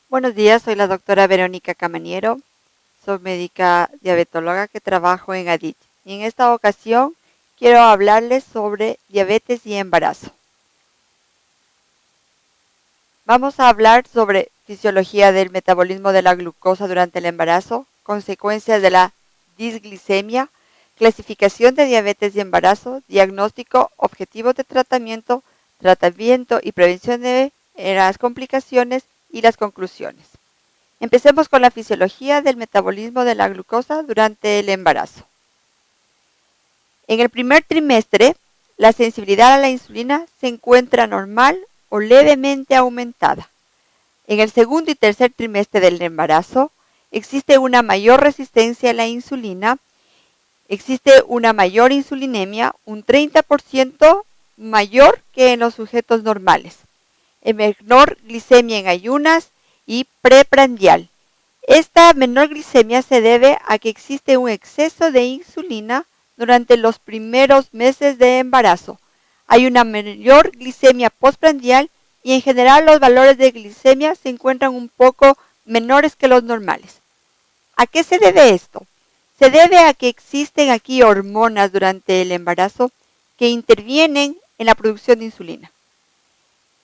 Buenos días, soy la doctora Verónica Camaniero, soy médica diabetóloga que trabajo en ADIT. Y en esta ocasión quiero hablarles sobre diabetes y embarazo. Vamos a hablar sobre fisiología del metabolismo de la glucosa durante el embarazo, consecuencias de la disglicemia, clasificación de diabetes y embarazo, diagnóstico, objetivos de tratamiento, tratamiento y prevención de las complicaciones y las conclusiones. Empecemos con la fisiología del metabolismo de la glucosa durante el embarazo. En el primer trimestre, la sensibilidad a la insulina se encuentra normal o levemente aumentada. En el segundo y tercer trimestre del embarazo, existe una mayor resistencia a la insulina, existe una mayor insulinemia, un 30% mayor que en los sujetos normales, en menor glicemia en ayunas y preprandial. Esta menor glicemia se debe a que existe un exceso de insulina durante los primeros meses de embarazo. Hay una mayor glicemia postprandial y en general los valores de glicemia se encuentran un poco menores que los normales. ¿A qué se debe esto? Se debe a que existen aquí hormonas durante el embarazo que intervienen en la producción de insulina.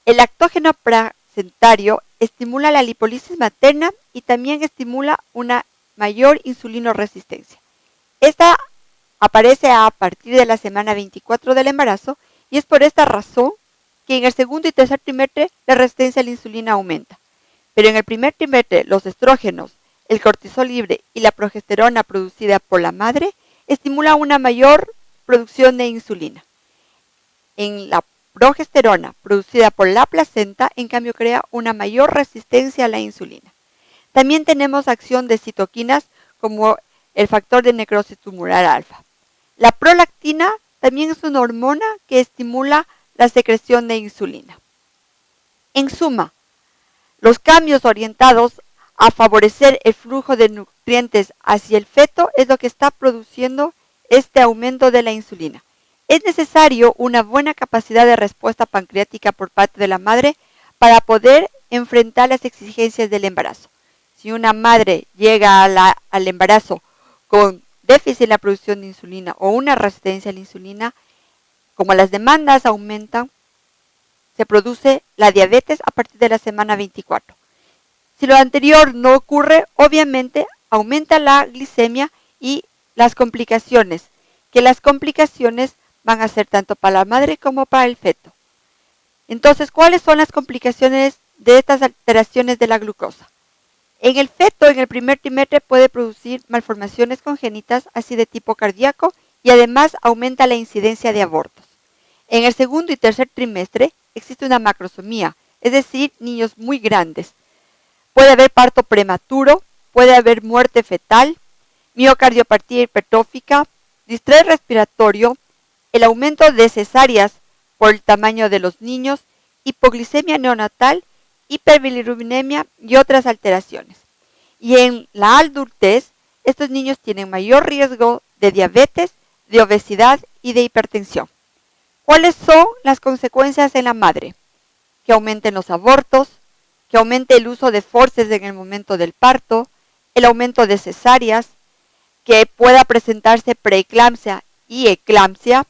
El lactógeno placentario estimula la lipólisis materna y también estimula una mayor insulinoresistencia. Esta aparece a partir de la semana 24 del embarazo y es por esta razón que en el segundo y tercer trimestre la resistencia a la insulina aumenta. Pero en el primer trimestre los estrógenos, el cortisol libre y la progesterona producida por la madre estimulan una mayor producción de insulina. En la progesterona producida por la placenta, en cambio, crea una mayor resistencia a la insulina. También tenemos acción de citoquinas como el factor de necrosis tumoral alfa. La prolactina también es una hormona que estimula la secreción de insulina. En suma, los cambios orientados a favorecer el flujo de nutrientes hacia el feto es lo que está produciendo este aumento de la insulina. Es necesario una buena capacidad de respuesta pancreática por parte de la madre para poder enfrentar las exigencias del embarazo. Si una madre llega al embarazo con déficit en la producción de insulina o una resistencia a la insulina, como las demandas aumentan, se produce la diabetes a partir de la semana 24. Si lo anterior no ocurre, obviamente aumenta la glicemia y las complicaciones, que las complicaciones van a ser tanto para la madre como para el feto. Entonces, ¿cuáles son las complicaciones de estas alteraciones de la glucosa? En el feto, en el primer trimestre, puede producir malformaciones congénitas, así de tipo cardíaco, y además aumenta la incidencia de abortos. En el segundo y tercer trimestre existe una macrosomía, es decir, niños muy grandes. Puede haber parto prematuro, puede haber muerte fetal, miocardiopatía hipertrófica, distrés respiratorio, el aumento de cesáreas por el tamaño de los niños, hipoglicemia neonatal, hiperbilirubinemia y otras alteraciones. Y en la adultez, estos niños tienen mayor riesgo de diabetes, de obesidad y de hipertensión. ¿Cuáles son las consecuencias en la madre? Que aumenten los abortos, que aumente el uso de forceps en el momento del parto, el aumento de cesáreas, que pueda presentarse preeclampsia y eclampsia,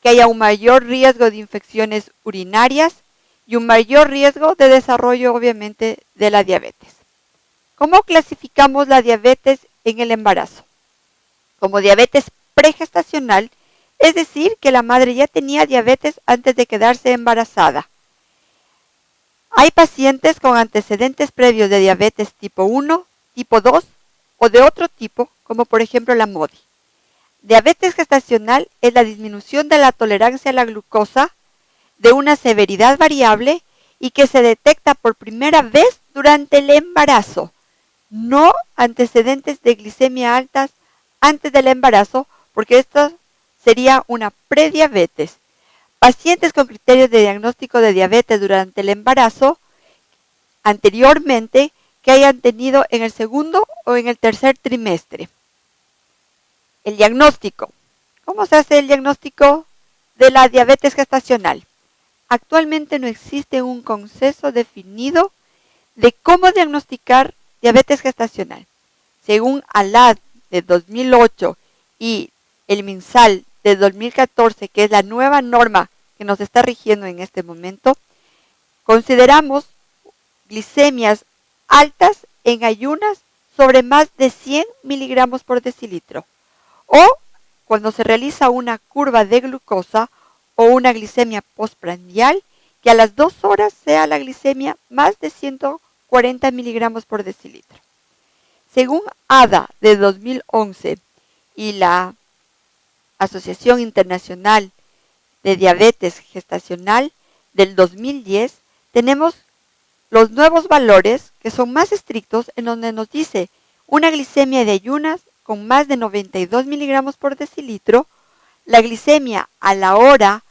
que haya un mayor riesgo de infecciones urinarias y un mayor riesgo de desarrollo, obviamente, de la diabetes. ¿Cómo clasificamos la diabetes en el embarazo? Como diabetes pregestacional, es decir, que la madre ya tenía diabetes antes de quedarse embarazada. Hay pacientes con antecedentes previos de diabetes tipo 1, tipo 2 o de otro tipo, como por ejemplo la MODY. Diabetes gestacional es la disminución de la tolerancia a la glucosa de una severidad variable y que se detecta por primera vez durante el embarazo. No antecedentes de glicemia altas antes del embarazo, porque esto sería una prediabetes. Pacientes con criterios de diagnóstico de diabetes durante el embarazo anteriormente que hayan tenido en el segundo o en el tercer trimestre. El diagnóstico. ¿Cómo se hace el diagnóstico de la diabetes gestacional? Actualmente no existe un consenso definido de cómo diagnosticar diabetes gestacional. Según ALAD de 2008 y el MinSal de 2014, que es la nueva norma que nos está rigiendo en este momento, consideramos glicemias altas en ayunas sobre más de 100 miligramos por decilitro, o cuando se realiza una curva de glucosa o una glicemia postprandial, que a las 2 horas sea la glicemia más de 140 miligramos por decilitro. Según ADA de 2011 y la Asociación Internacional de Diabetes Gestacional del 2010, tenemos los nuevos valores que son más estrictos, en donde nos dice una glicemia de ayunas con más de 92 miligramos por decilitro, la glicemia a la hora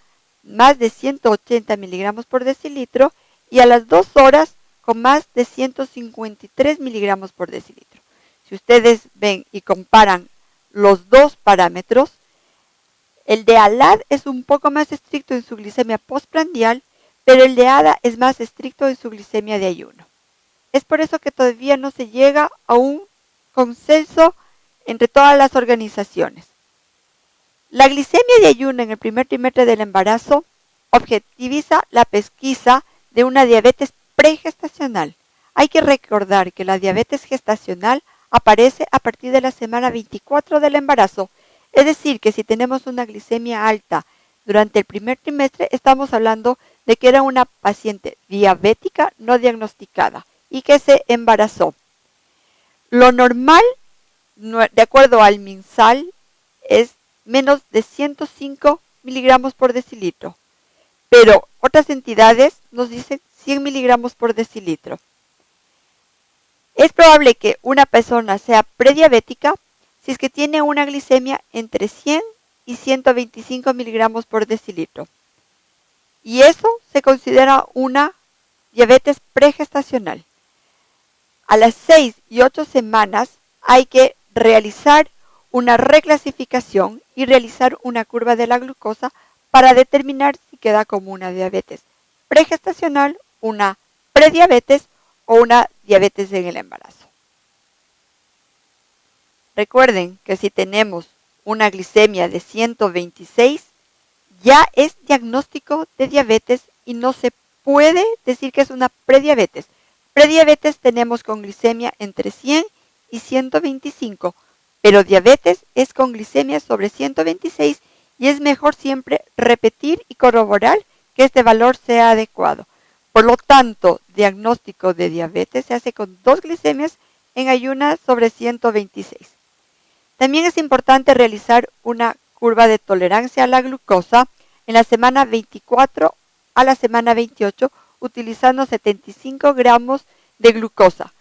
más de 180 miligramos por decilitro y a las 2 horas con más de 153 miligramos por decilitro. Si ustedes ven y comparan los dos parámetros, el de ALAD es un poco más estricto en su glicemia postprandial, pero el de ADA es más estricto en su glicemia de ayuno. Es por eso que todavía no se llega a un consenso entre todas las organizaciones. La glicemia de ayuno en el primer trimestre del embarazo objetiviza la pesquisa de una diabetes pregestacional. Hay que recordar que la diabetes gestacional aparece a partir de la semana 24 del embarazo. Es decir, que si tenemos una glicemia alta durante el primer trimestre, estamos hablando de que era una paciente diabética no diagnosticada y que se embarazó. Lo normal, de acuerdo al MinSal, es menos de 105 miligramos por decilitro, pero otras entidades nos dicen 100 miligramos por decilitro. Es probable que una persona sea prediabética si es que tiene una glicemia entre 100 y 125 miligramos por decilitro. Y eso se considera una diabetes pregestacional. A las 6 y 8 semanas hay que realizar una reclasificación y realizar una curva de la glucosa para determinar si queda como una diabetes pregestacional, una prediabetes o una diabetes en el embarazo. Recuerden que si tenemos una glicemia de 126, ya es diagnóstico de diabetes y no se puede decir que es una prediabetes. Prediabetes tenemos con glicemia entre 100 y 125, pero diabetes es con glicemia sobre 126 y es mejor siempre repetir y corroborar que este valor sea adecuado. Por lo tanto, diagnóstico de diabetes se hace con 2 glicemias en ayunas sobre 126. También es importante realizar una curva de tolerancia a la glucosa en la semana 24 a la semana 28 utilizando 75 gramos de glucosa.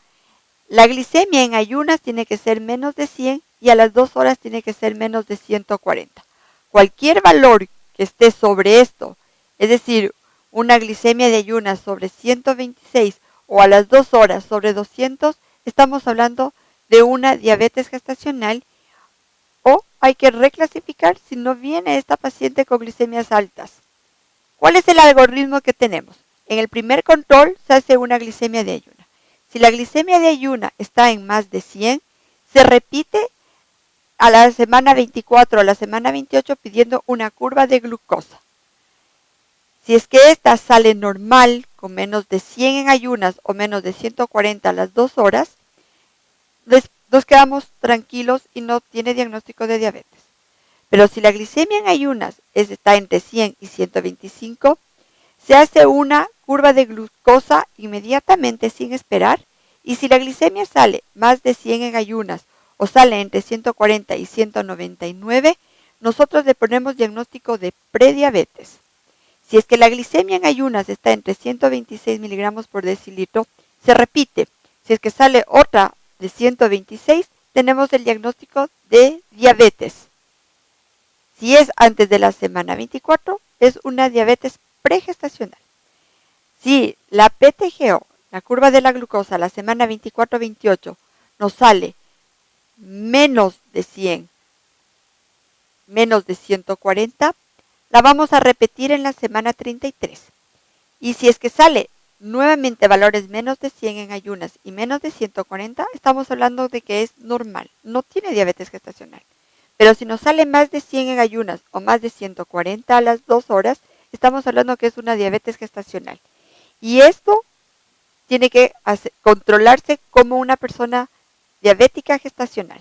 La glicemia en ayunas tiene que ser menos de 100 y a las 2 horas tiene que ser menos de 140. Cualquier valor que esté sobre esto, es decir, una glicemia de ayunas sobre 126 o a las 2 horas sobre 200, estamos hablando de una diabetes gestacional o hay que reclasificar si no viene esta paciente con glicemias altas. ¿Cuál es el algoritmo que tenemos? En el primer control se hace una glicemia de ayuna. Si la glicemia de ayuna está en más de 100, se repite a la semana 24 o a la semana 28 pidiendo una curva de glucosa. Si es que esta sale normal, con menos de 100 en ayunas o menos de 140 a las 2 horas, nos quedamos tranquilos y no tiene diagnóstico de diabetes. Pero si la glicemia en ayunas está entre 100 y 125, se hace una curva de glucosa inmediatamente sin esperar, y si la glicemia sale más de 100 en ayunas o sale entre 140 y 199, nosotros le ponemos diagnóstico de prediabetes. Si es que la glicemia en ayunas está entre 126 miligramos por decilitro, se repite. Si es que sale otra de 126, tenemos el diagnóstico de diabetes. Si es antes de la semana 24, es una diabetes pregestacional. Si la PTGO, la curva de la glucosa, la semana 24-28, nos sale menos de 100, menos de 140, la vamos a repetir en la semana 33. Y si es que sale nuevamente valores menos de 100 en ayunas y menos de 140, estamos hablando de que es normal, no tiene diabetes gestacional. Pero si nos sale más de 100 en ayunas o más de 140 a las 2 horas, estamos hablando que es una diabetes gestacional. Y esto tiene que controlarse como una persona diabética gestacional.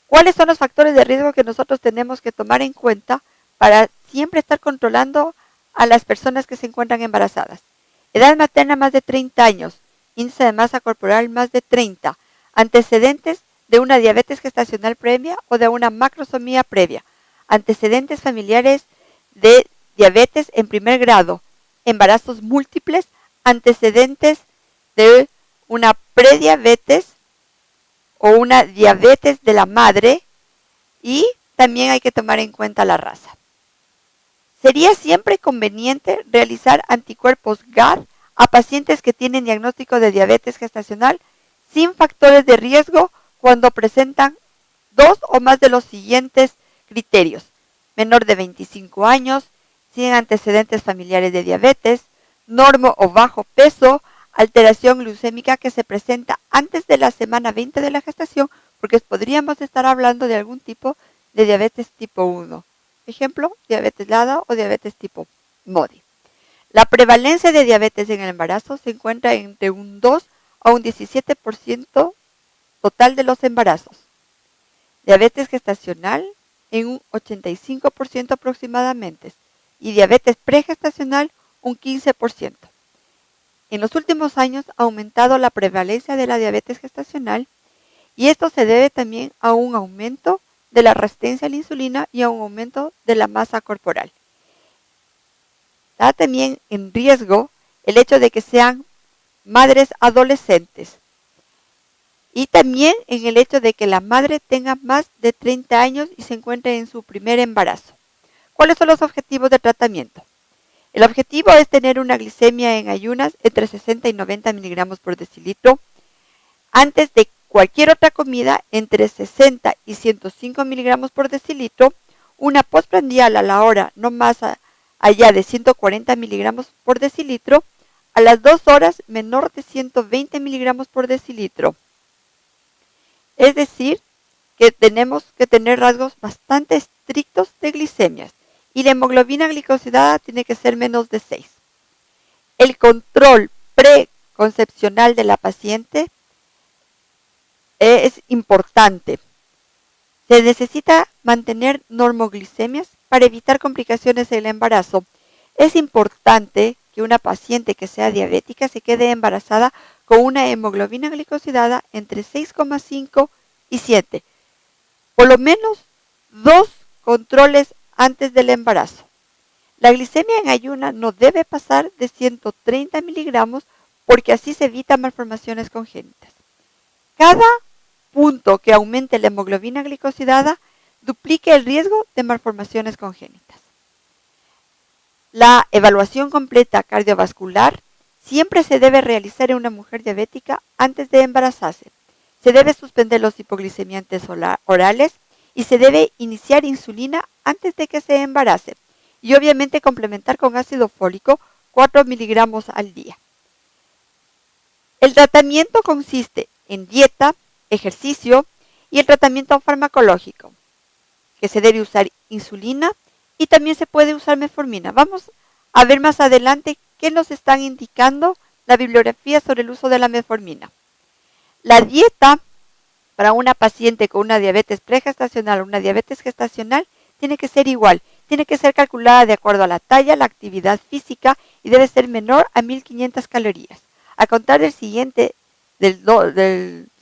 ¿Cuáles son los factores de riesgo que nosotros tenemos que tomar en cuenta para siempre estar controlando a las personas que se encuentran embarazadas? Edad materna más de 30 años, índice de masa corporal más de 30, antecedentes de una diabetes gestacional previa o de una macrosomía previa, antecedentes familiares de diabetes en primer grado, embarazos múltiples, antecedentes de una prediabetes o una diabetes de la madre, y también hay que tomar en cuenta la raza. Sería siempre conveniente realizar anticuerpos GAD a pacientes que tienen diagnóstico de diabetes gestacional sin factores de riesgo cuando presentan dos o más de los siguientes criterios: menor de 25 años, sin antecedentes familiares de diabetes, normo o bajo peso, alteración glucémica que se presenta antes de la semana 20 de la gestación, porque podríamos estar hablando de algún tipo de diabetes tipo 1. Ejemplo, diabetes LADA o diabetes tipo MODI. La prevalencia de diabetes en el embarazo se encuentra entre un 2 a un 17% total de los embarazos. Diabetes gestacional en un 85% aproximadamente y diabetes pregestacional un 15%. En los últimos años ha aumentado la prevalencia de la diabetes gestacional y esto se debe también a un aumento de la resistencia a la insulina y a un aumento de la masa corporal. Está también en riesgo el hecho de que sean madres adolescentes y también en el hecho de que la madre tenga más de 30 años y se encuentre en su primer embarazo. ¿Cuáles son los objetivos de tratamiento? El objetivo es tener una glicemia en ayunas entre 60 y 90 miligramos por decilitro, antes de cualquier otra comida entre 60 y 105 miligramos por decilitro, una postprandial a la hora no más allá de 140 miligramos por decilitro, a las 2 horas menor de 120 miligramos por decilitro. Es decir, que tenemos que tener rasgos bastante estrictos de glicemias y la hemoglobina glicosilada tiene que ser menos de 6. El control preconcepcional de la paciente es importante. Se necesita mantener normoglicemias para evitar complicaciones en el embarazo. Es importante que una paciente que sea diabética se quede embarazada con una hemoglobina glicosilada entre 6,5 y 7. Por lo menos 2 controles antes del embarazo. La glicemia en ayuna no debe pasar de 130 miligramos porque así se evitan malformaciones congénitas. Cada punto que aumente la hemoglobina glicosilada duplique el riesgo de malformaciones congénitas. La evaluación completa cardiovascular siempre se debe realizar en una mujer diabética antes de embarazarse. Se debe suspender los hipoglicemiantes orales y se debe iniciar insulina antes de que se embarace y obviamente complementar con ácido fólico 4 miligramos al día. El tratamiento consiste en dieta, ejercicio y el tratamiento farmacológico, que se debe usar insulina y también se puede usar metformina. Vamos a ver más adelante qué nos están indicando la bibliografía sobre el uso de la metformina. La dieta para una paciente con una diabetes pregestacional o una diabetes gestacional tiene que ser igual, tiene que ser calculada de acuerdo a la talla, la actividad física y debe ser menor a 1500 calorías. A contar del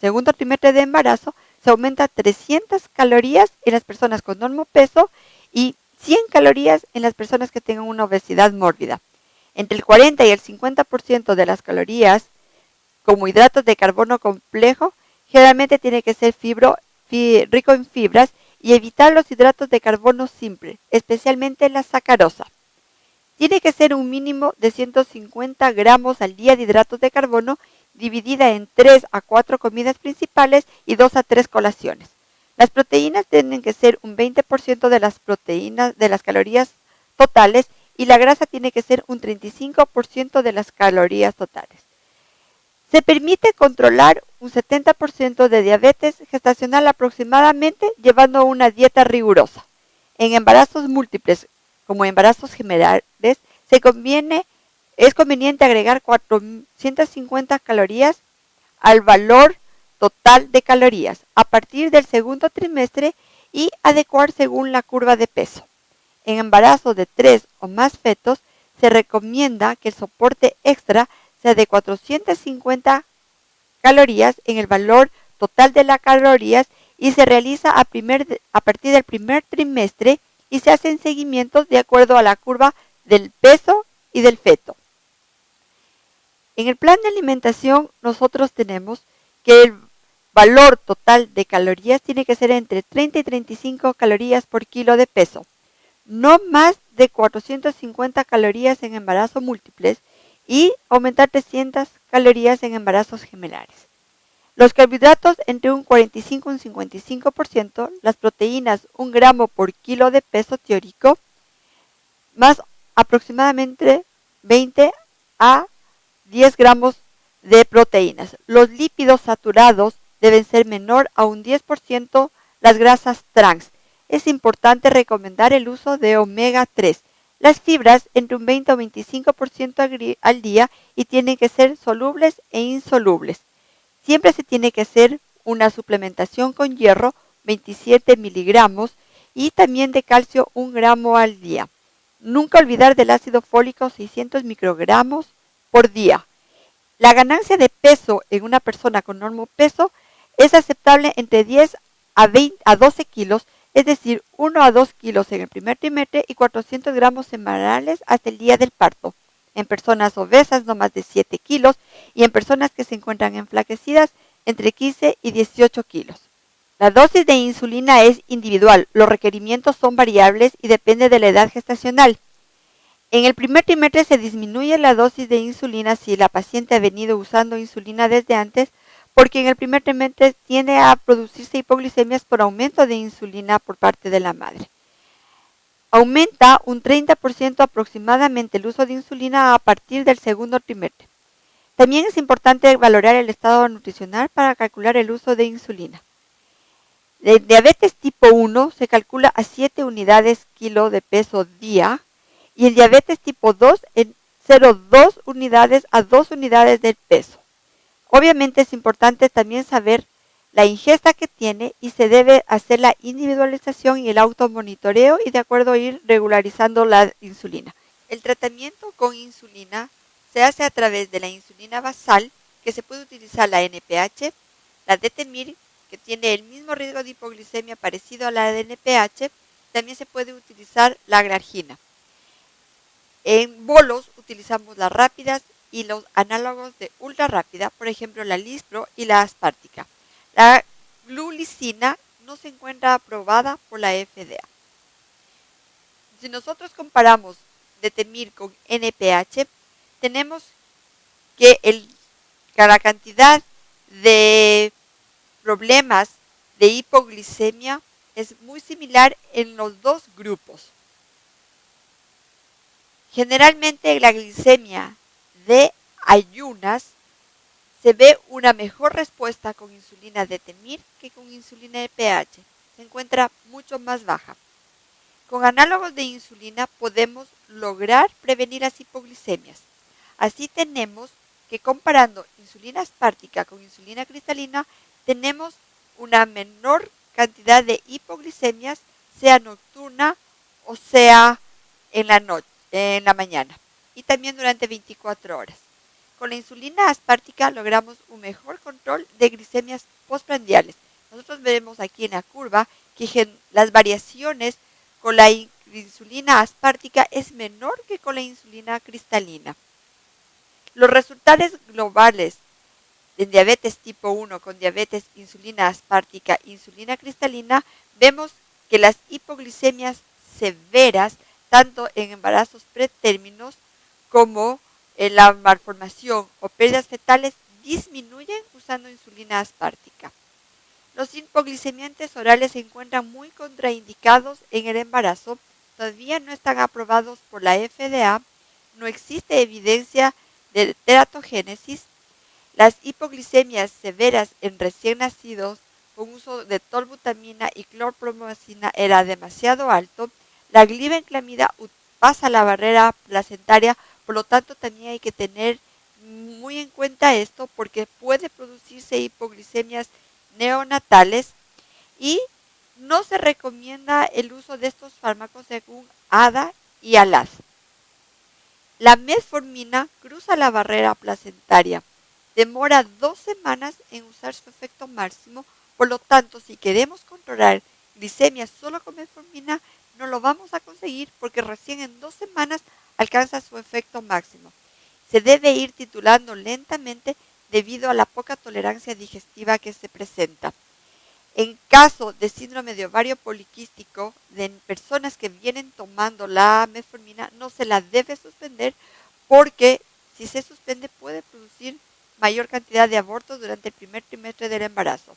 segundo trimestre de embarazo, se aumenta 300 calorías en las personas con normopeso y 100 calorías en las personas que tengan una obesidad mórbida. Entre el 40 y el 50% de las calorías, como hidratos de carbono complejo, generalmente tiene que ser rico en fibras y evitar los hidratos de carbono simple, especialmente la sacarosa. Tiene que ser un mínimo de 150 gramos al día de hidratos de carbono, dividida en 3 a 4 comidas principales y 2 a 3 colaciones. Las proteínas tienen que ser un 20% de las proteínas de las calorías totales y la grasa tiene que ser un 35% de las calorías totales. Se permite controlar un 70% de diabetes gestacional aproximadamente llevando una dieta rigurosa. En embarazos múltiples, como embarazos gemelares, es conveniente agregar 450 calorías al valor total de calorías a partir del segundo trimestre y adecuar según la curva de peso. En embarazos de 3 o más fetos, se recomienda que el soporte extra sea de 450 calorías en el valor total de las calorías y se realiza a partir del primer trimestre y se hacen seguimientos de acuerdo a la curva del peso y del feto. En el plan de alimentación nosotros tenemos que el valor total de calorías tiene que ser entre 30 y 35 calorías por kilo de peso, no más de 450 calorías en embarazos múltiples y aumentar 300 calorías en embarazos gemelares. Los carbohidratos entre un 45 y un 55%, las proteínas 1 gramo por kilo de peso teórico, más aproximadamente 20 a 10 gramos de proteínas. Los lípidos saturados deben ser menor a un 10% las grasas trans. Es importante recomendar el uso de omega 3. Las fibras entre un 20 o 25% al día y tienen que ser solubles e insolubles. Siempre se tiene que hacer una suplementación con hierro, 27 miligramos, y también de calcio 1 gramo al día. Nunca olvidar del ácido fólico 600 microgramos por día. La ganancia de peso en una persona con normopeso es aceptable entre 10 a 12 kilos, es decir, 1 a 2 kilos en el primer trimestre y 400 gramos semanales hasta el día del parto. En personas obesas no más de 7 kilos y en personas que se encuentran enflaquecidas entre 15 y 18 kilos. La dosis de insulina es individual, los requerimientos son variables y depende de la edad gestacional. En el primer trimestre se disminuye la dosis de insulina si la paciente ha venido usando insulina desde antes, porque en el primer trimestre tiende a producirse hipoglicemias por aumento de insulina por parte de la madre. Aumenta un 30% aproximadamente el uso de insulina a partir del segundo trimestre. También es importante valorar el estado nutricional para calcular el uso de insulina. De diabetes tipo 1 se calcula a 7 unidades kilo de peso día y el diabetes tipo 2 en 0,2 unidades a 2 unidades del peso. Obviamente es importante también saber la ingesta que tiene y se debe hacer la individualización y el automonitoreo y de acuerdo a ir regularizando la insulina. El tratamiento con insulina se hace a través de la insulina basal, que se puede utilizar la NPH, la Detemir, que tiene el mismo riesgo de hipoglicemia parecido a la de NPH, también se puede utilizar la glargina. En bolos utilizamos las rápidas y los análogos de ultra rápida, por ejemplo la Lispro y la Aspártica. La glulicina no se encuentra aprobada por la FDA. Si nosotros comparamos Detemir con NPH, tenemos que la cantidad de problemas de hipoglicemia es muy similar en los dos grupos. Generalmente la glicemia de ayunas se ve una mejor respuesta con insulina Detemir que con insulina NPH. Se encuentra mucho más baja. Con análogos de insulina podemos lograr prevenir las hipoglicemias. Así tenemos que comparando insulina aspártica con insulina cristalina, tenemos una menor cantidad de hipoglicemias, sea nocturna o sea en la noche, en la mañana, y también durante 24 horas. Con la insulina aspártica logramos un mejor control de glicemias postprandiales. Nosotros veremos aquí en la curva que las variaciones con la insulina aspártica es menor que con la insulina cristalina. Los resultados globales en diabetes tipo 1 con diabetes insulina aspártica e insulina cristalina, vemos que las hipoglicemias severas, tanto en embarazos pretérminos como en la malformación o pérdidas fetales, disminuyen usando insulina aspártica. Los hipoglicemiantes orales se encuentran muy contraindicados en el embarazo todavía no están aprobados por la FDA, no existe evidencia de teratogénesis. Las hipoglicemias severas en recién nacidos con uso de tolbutamina y clorpromazina era demasiado alto. La glibenclamida pasa la barrera placentaria, por lo tanto también hay que tener muy en cuenta esto porque puede producirse hipoglicemias neonatales y no se recomienda el uso de estos fármacos según ADA y ALAD. La metformina cruza la barrera placentaria, demora 2 semanas en usar su efecto máximo, por lo tanto, si queremos controlar glicemia solo con metformina, no lo vamos a conseguir porque recién en 2 semanas alcanza su efecto máximo. Se debe ir titulando lentamente debido a la poca tolerancia digestiva que se presenta. En caso de síndrome de ovario poliquístico, de personas que vienen tomando la metformina, no se la debe suspender porque si se suspende puede producir mayor cantidad de abortos durante el primer trimestre del embarazo.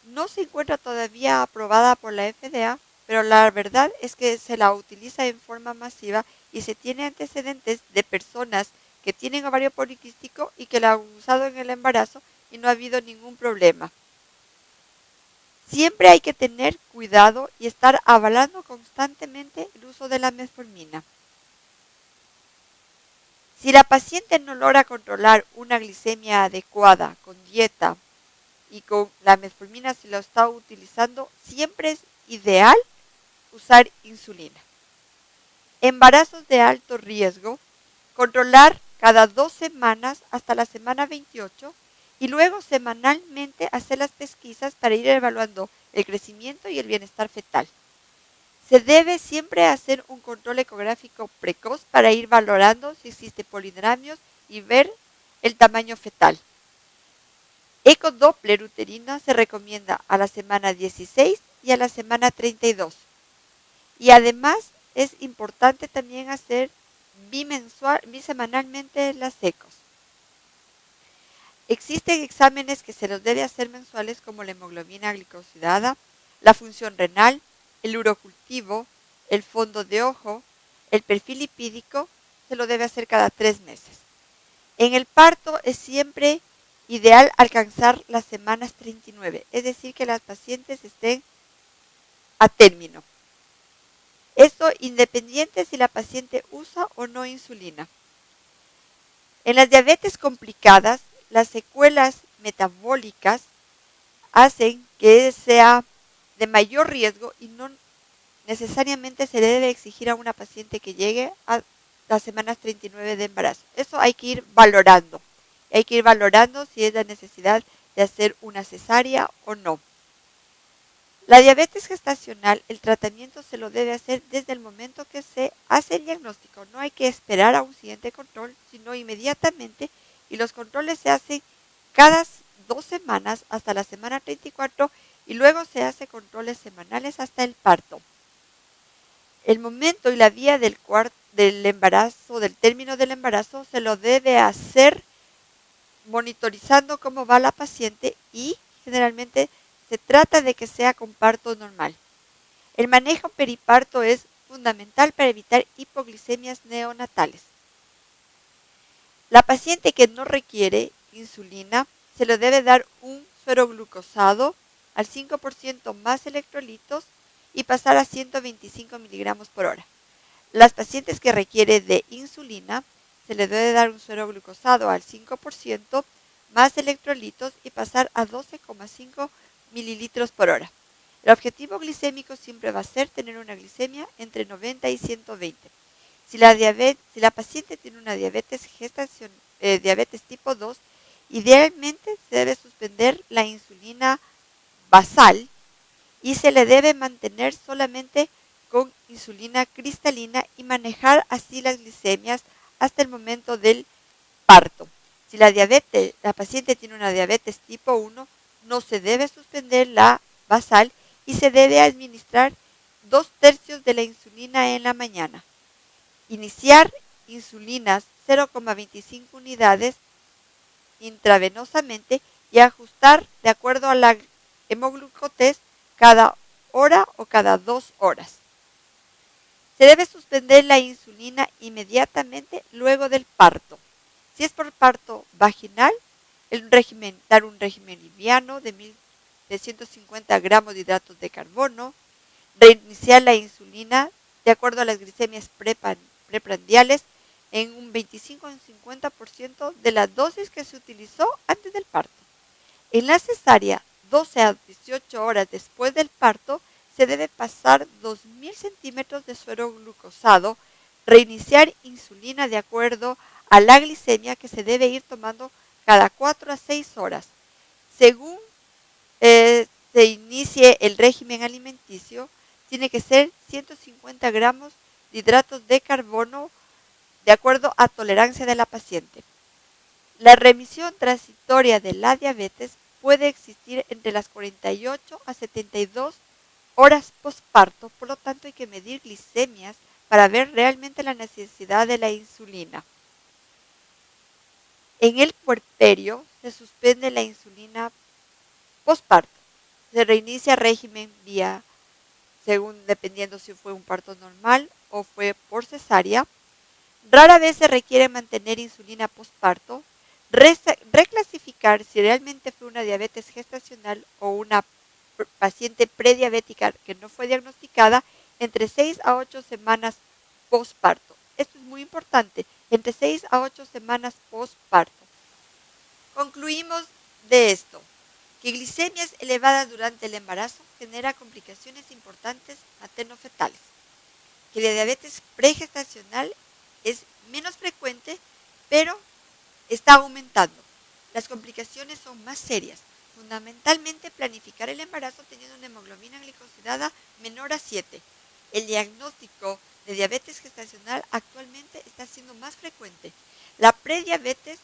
No se encuentra todavía aprobada por la FDA, pero la verdad es que se la utiliza en forma masiva y se tiene antecedentes de personas que tienen ovario poliquístico y que la han usado en el embarazo y no ha habido ningún problema. Siempre hay que tener cuidado y estar avalando constantemente el uso de la metformina. Si la paciente no logra controlar una glicemia adecuada con dieta y con la metformina si lo está utilizando, siempre es ideal usar insulina. Embarazos de alto riesgo, controlar cada 2 semanas hasta la semana 28 y luego semanalmente hacer las pesquisas para ir evaluando el crecimiento y el bienestar fetal. Se debe siempre hacer un control ecográfico precoz para ir valorando si existe polidramios y ver el tamaño fetal. Ecodoppler uterina se recomienda a la semana 16 y a la semana 32. Y además es importante también hacer bisemanalmente las ecos. Existen exámenes que se los debe hacer mensuales como la hemoglobina glicosilada, la función renal, el urocultivo, el fondo de ojo, el perfil lipídico, se lo debe hacer cada 3 meses. En el parto es siempre ideal alcanzar las semanas 39, es decir, que las pacientes estén a término. Esto independiente si la paciente usa o no insulina. En las diabetes complicadas, las secuelas metabólicas hacen que sea de mayor riesgo y no necesariamente se debe exigir a una paciente que llegue a las semanas 39 de embarazo. Eso hay que ir valorando. Hay que ir valorando si es la necesidad de hacer una cesárea o no. La diabetes gestacional, el tratamiento se lo debe hacer desde el momento que se hace el diagnóstico. No hay que esperar a un siguiente control, sino inmediatamente. Y los controles se hacen cada 2 semanas hasta la semana 34 y luego se hace controles semanales hasta el parto. El momento y la vía del embarazo, del término del embarazo, se lo debe hacer monitorizando cómo va la paciente y generalmente se trata de que sea con parto normal. El manejo periparto es fundamental para evitar hipoglicemias neonatales. La paciente que no requiere insulina se le debe dar un suero glucosado al 5% más electrolitos y pasar a 125 miligramos por hora. Las pacientes que requieren de insulina se le debe dar un suero glucosado al 5% más electrolitos y pasar a 12,5 mililitros por hora. El objetivo glicémico siempre va a ser tener una glicemia entre 90 y 120. Si la paciente tiene una diabetes diabetes tipo 2, idealmente se debe suspender la insulina basal y se le debe mantener solamente con insulina cristalina y manejar así las glicemias hasta el momento del parto. Si la paciente tiene una diabetes tipo 1, no se debe suspender la basal y se debe administrar 2/3 de la insulina en la mañana. Iniciar insulinas 0,25 unidades intravenosamente y ajustar de acuerdo a la hemoglucotest cada hora o cada 2 horas. Se debe suspender la insulina inmediatamente luego del parto. Si es por parto vaginal, dar un régimen liviano de 150 gramos de hidratos de carbono, reiniciar la insulina de acuerdo a las glicemias preprandiales en un 25 o 50% de la dosis que se utilizó antes del parto. En la cesárea, 12 a 18 horas después del parto, se debe pasar 2000 centímetros de suero glucosado, reiniciar insulina de acuerdo a la glicemia que se debe ir tomando cada 4 a 6 horas. Según se inicie el régimen alimenticio, tiene que ser 150 gramos de hidratos de carbono de acuerdo a tolerancia de la paciente. La remisión transitoria de la diabetes puede existir entre las 48 a 72 horas posparto, por lo tanto hay que medir glicemias para ver realmente la necesidad de la insulina. En el puerperio se suspende la insulina posparto. Se reinicia régimen vía, según dependiendo si fue un parto normal o fue por cesárea. Rara vez se requiere mantener insulina posparto, reclasificar si realmente fue una diabetes gestacional o una paciente prediabética que no fue diagnosticada entre 6 a 8 semanas posparto. Esto es muy importante, entre 6 a 8 semanas posparto. Concluimos de esto, que glicemias elevadas durante el embarazo genera complicaciones importantes materno-fetales, que la diabetes pregestacional es menos frecuente, pero está aumentando. Las complicaciones son más serias, fundamentalmente planificar el embarazo teniendo una hemoglobina glicosilada menor a 7. El diagnóstico de diabetes gestacional actualmente está siendo más frecuente. La prediabetes,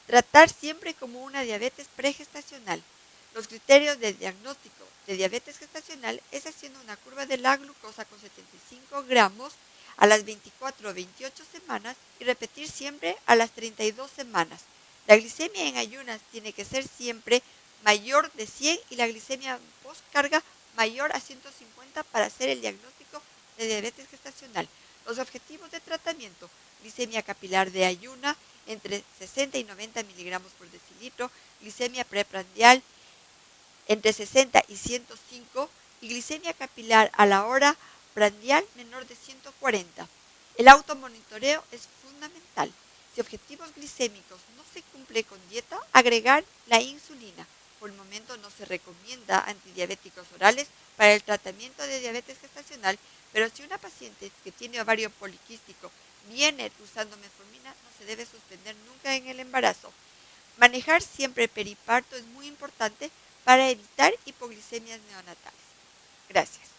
tratar siempre como una diabetes pregestacional. Los criterios de diagnóstico de diabetes gestacional es haciendo una curva de la glucosa con 75 gramos a las 24 o 28 semanas y repetir siempre a las 32 semanas. La glicemia en ayunas tiene que ser siempre mayor de 100 y la glicemia postcarga mayor a 150 para hacer el diagnóstico de diabetes gestacional. Los objetivos de tratamiento: glicemia capilar de ayuna entre 60 y 90 miligramos por decilitro, glicemia preprandial entre 60 y 105 y glicemia capilar a la hora prandial menor de 140. El automonitoreo es fundamental. Si objetivos glicémicos no se cumple con dieta, agregar la insulina. Por el momento no se recomienda antidiabéticos orales para el tratamiento de diabetes gestacional, pero si una paciente que tiene ovario poliquístico viene usando metformina, no se debe suspender nunca en el embarazo. Manejar siempre el periparto es muy importante para evitar hipoglicemias neonatales. Gracias.